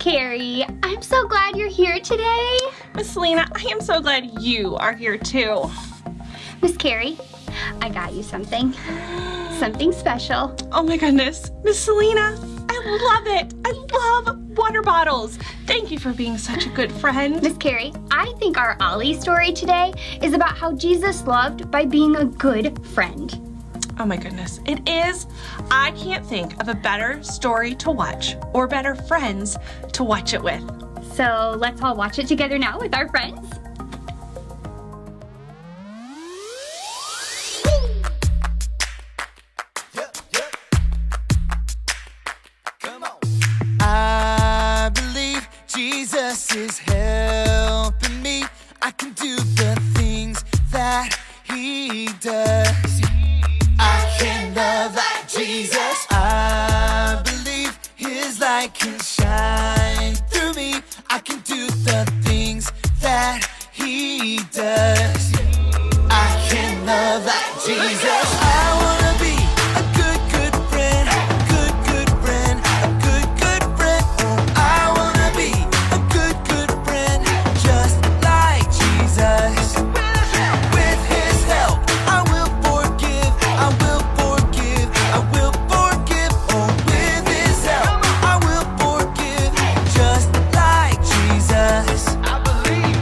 Carrie. I'm so glad you're here today. Miss Selena, I am so glad you are here too. Miss Carrie, I got you something. Something special. Oh my goodness, Miss Selena, I love it. I love water bottles. Thank you for being such a good friend. Miss Carrie, I think our Ollie story today is about how Jesus loved by being a good friend. Oh my goodness, it is. I can't think of a better story to watch or better friends to watch it with. So let's all watch it together now with our friends. I believe Jesus is helping me. I can do the things that he does. I can love like Jesus. I believe his light can shine through me. I can do the things that he does. I can love like Jesus. I wanna be a good friend, good friend, a good friend. Oh, I wanna be a good friend, just like Jesus. With his help, I will forgive, I will forgive, I will forgive. Oh, with his help, I will forgive, just like Jesus.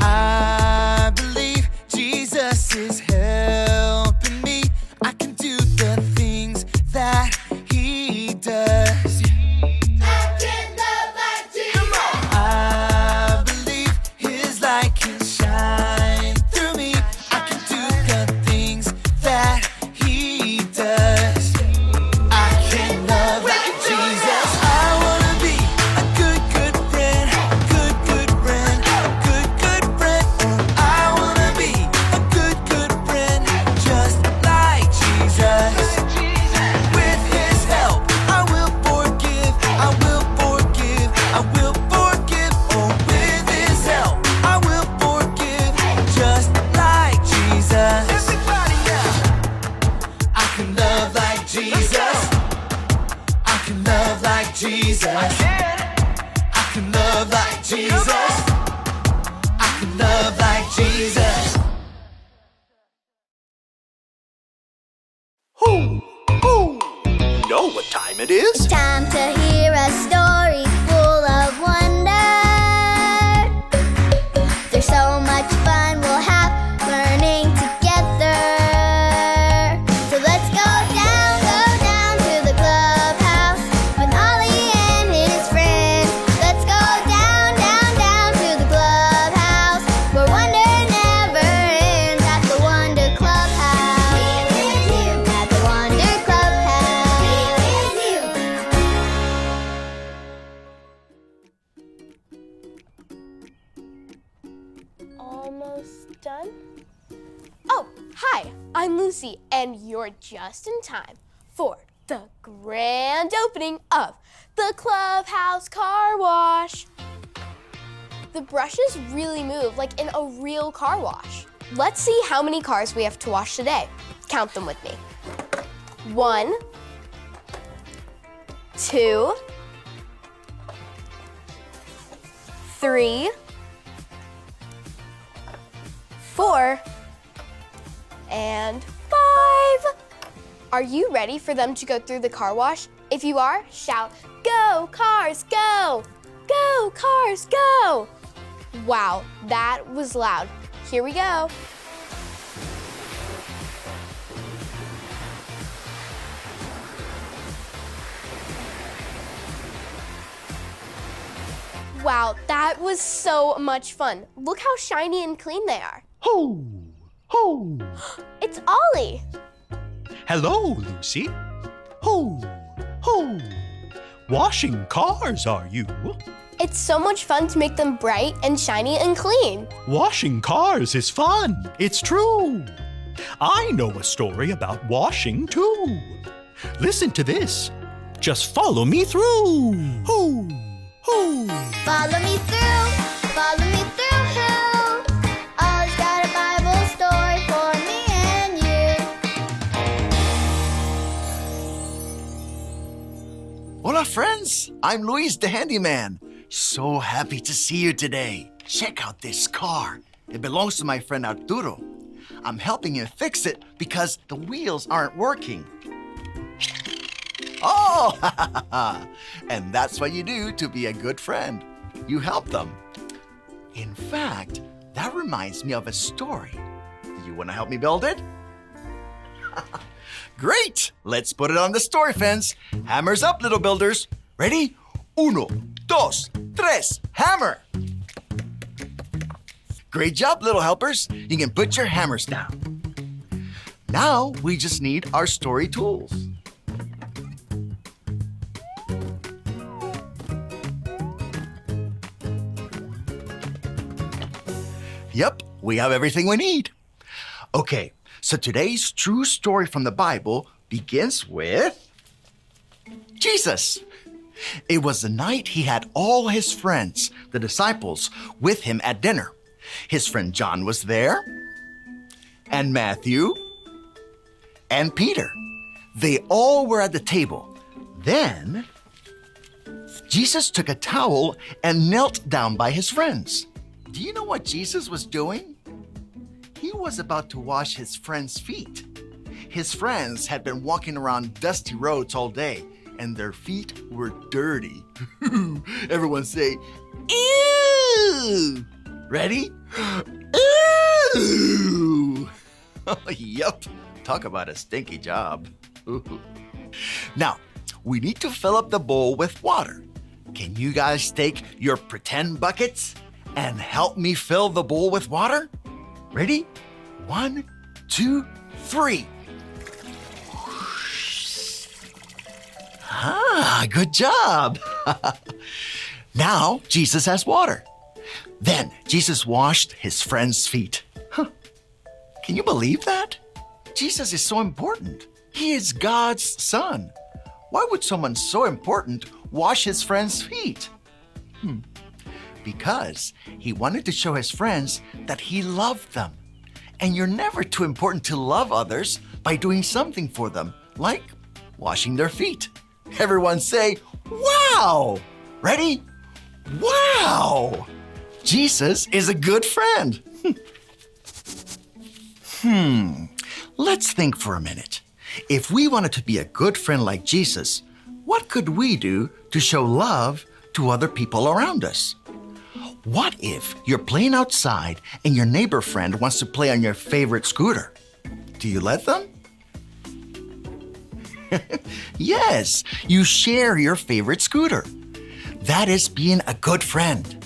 I believe Jesus is helping me. I can do the things that he does. I can love like Jesus. I believe his light can shine through me. I can do the things that he does. I can love like Jesus. I wanna be a good friend, good friend, a good friend. Oh, I wanna be a good friend, just like Jesus. With his help, I will forgive, I will forgive, I will forgive. Oh, with his help, I will forgive, just like Jesus. Everybody now. I can love like Jesus. I can love like Jesus. I can love like Jesus. I can love like Jesus. Ho! Ho! You know what time it is? Time to hear a story full of wonder. There's so much fun we'll have learning together. So let's go down to the clubhouse with Ollie and his friends. Let's go down to the clubhouse where wonder never ends at the Wonder Clubhouse. At the Wonder Clubhouse. Almost done? Oh, hi, I'm Lucy, and you're just in time for the grand opening of the Clubhouse Car Wash. The brushes really move like in a real car wash. Let's see how many cars we have to wash today. Count them with me. 1, 2, 3, 4, and 5. Are you ready for them to go through the car wash? If you are, shout, "Go, cars, go! Go, cars, go!" Wow, that was loud. Here we go. Wow, that was so much fun. Look how shiny and clean they are. Ho! Ho! It's Ollie. Hello, Lucy. Ho! Ho! Washing cars, are you? It's so much fun to make them bright and shiny and clean. Washing cars is fun. It's true. I know a story about washing too. Listen to this. Just follow me through. Ho! Ho! Follow me through, follow me through. Ollie's got a Bible story for me and you. Hola, friends. I'm Luis the handyman. So happy to see you today. Check out this car. It belongs to my friend Arturo. I'm helping him fix it because the wheels aren't working. Oh, and that's what you do to be a good friend. You help them. In fact, that reminds me of a story. Do you want to help me build it? Great! Let's put it on the story fence. Hammers up, little builders. Ready? Uno, dos, tres, hammer! Great job, little helpers. You can put your hammers down. Now we just need our story tools. Yep, we have everything we need. Okay, so today's true story from the Bible begins with Jesus. It was the night he had all his friends, the disciples, with him at dinner. His friend John was there, and Matthew, and Peter. They all were at the table. Then, Jesus took a towel and knelt down by his friends. Do you know what Jesus was doing? He was about to wash his friends' feet. His friends had been walking around dusty roads all day, and their feet were dirty. Everyone say, ew! Ready? Ew! Yup, talk about a stinky job. Now, we need to fill up the bowl with water. Can you guys take your pretend buckets and help me fill the bowl with water? Ready? 1, 2, 3. Ah, good job. Now Jesus has water. Then Jesus washed his friends' feet. Can you believe that? Jesus is so important. He is God's son. Why would someone so important wash his friends' feet? Because he wanted to show his friends that he loved them. And you're never too important to love others by doing something for them, like washing their feet. Everyone say, wow! Ready? Wow! Jesus is a good friend. Let's think for a minute. If we wanted to be a good friend like Jesus, what could we do to show love to other people around us? What if you're playing outside and your neighbor friend wants to play on your favorite scooter? Do you let them? Yes, you share your favorite scooter. That is being a good friend.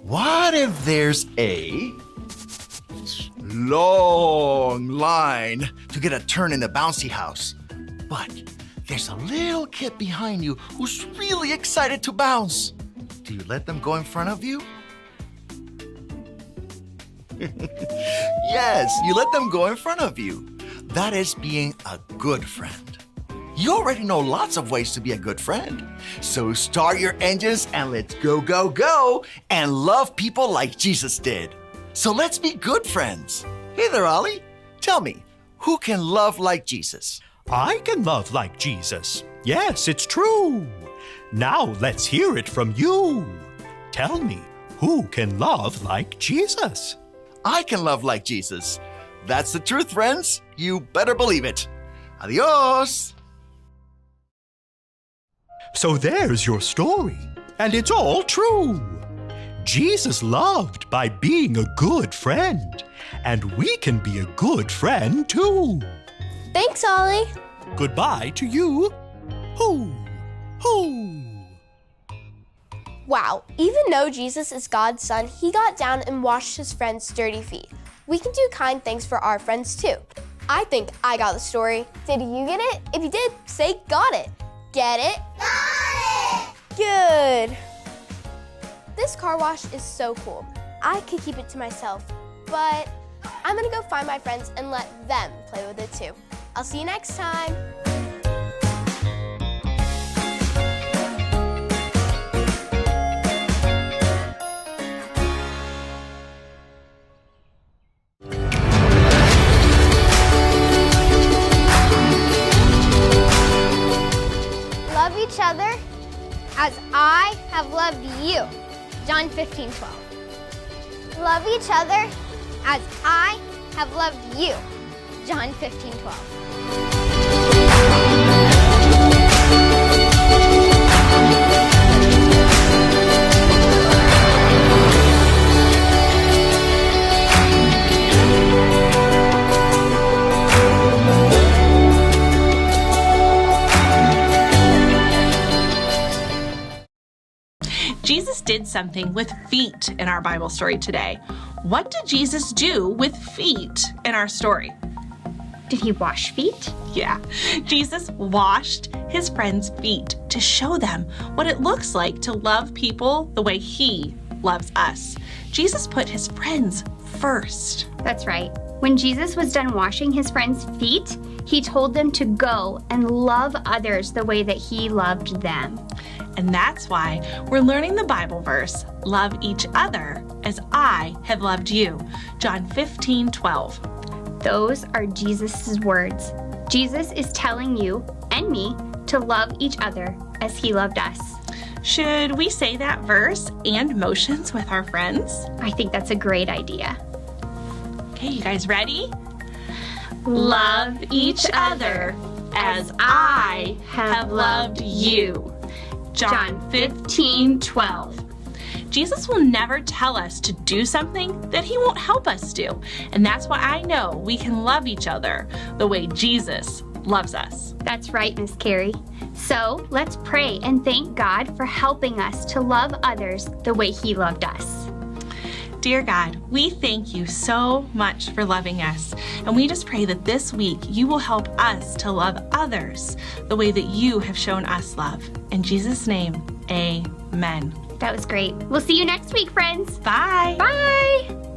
What if there's a long line to get a turn in the bouncy house, but there's a little kid behind you who's really excited to bounce? Do you let them go in front of you? Yes, you let them go in front of you. That is being a good friend. You already know lots of ways to be a good friend. So start your engines and let's go, go, go and love people like Jesus did. So let's be good friends. Hey there, Ollie. Tell me, who can love like Jesus? I can love like Jesus. Yes, it's true. Now let's hear it from you. Tell me, who can love like Jesus? I can love like Jesus. That's the truth, friends. You better believe it. Adios. So there's your story, and it's all true. Jesus loved by being a good friend, and we can be a good friend too. Thanks, Ollie. Goodbye to you. Hoo, hoo. Wow, even though Jesus is God's son, he got down and washed his friends' dirty feet. We can do kind things for our friends too. I think I got the story. Did you get it? If you did, say got it. Get it? Got it! Good. This car wash is so cool. I could keep it to myself, but I'm gonna go find my friends and let them play with it too. I'll see you next time. Love each other as I have loved John 15:12. Love each other as I have loved you. John 15:12. Jesus did something with feet in our Bible story today. What did Jesus do with feet in our story? Did he wash feet? Yeah, Jesus washed his friends' feet to show them what it looks like to love people the way he loves us. Jesus put his friends first. That's right. When Jesus was done washing his friends' feet, he told them to go and love others the way that he loved them. And that's why we're learning the Bible verse, love each other as I have loved you. John 15:12. Those are Jesus' words. Jesus is telling you and me to love each other as he loved us. Should we say that verse and motions with our friends? I think that's a great idea. Okay, you guys ready? Love each other as I have loved you. John 15:12. Jesus will never tell us to do something that he won't help us do. And that's why I know we can love each other the way Jesus loves us. That's right, Miss Carrie. So let's pray and thank God for helping us to love others the way he loved us. Dear God, we thank you so much for loving us. And we just pray that this week you will help us to love others the way that you have shown us love. In Jesus' name, amen. That was great. We'll see you next week, friends. Bye. Bye.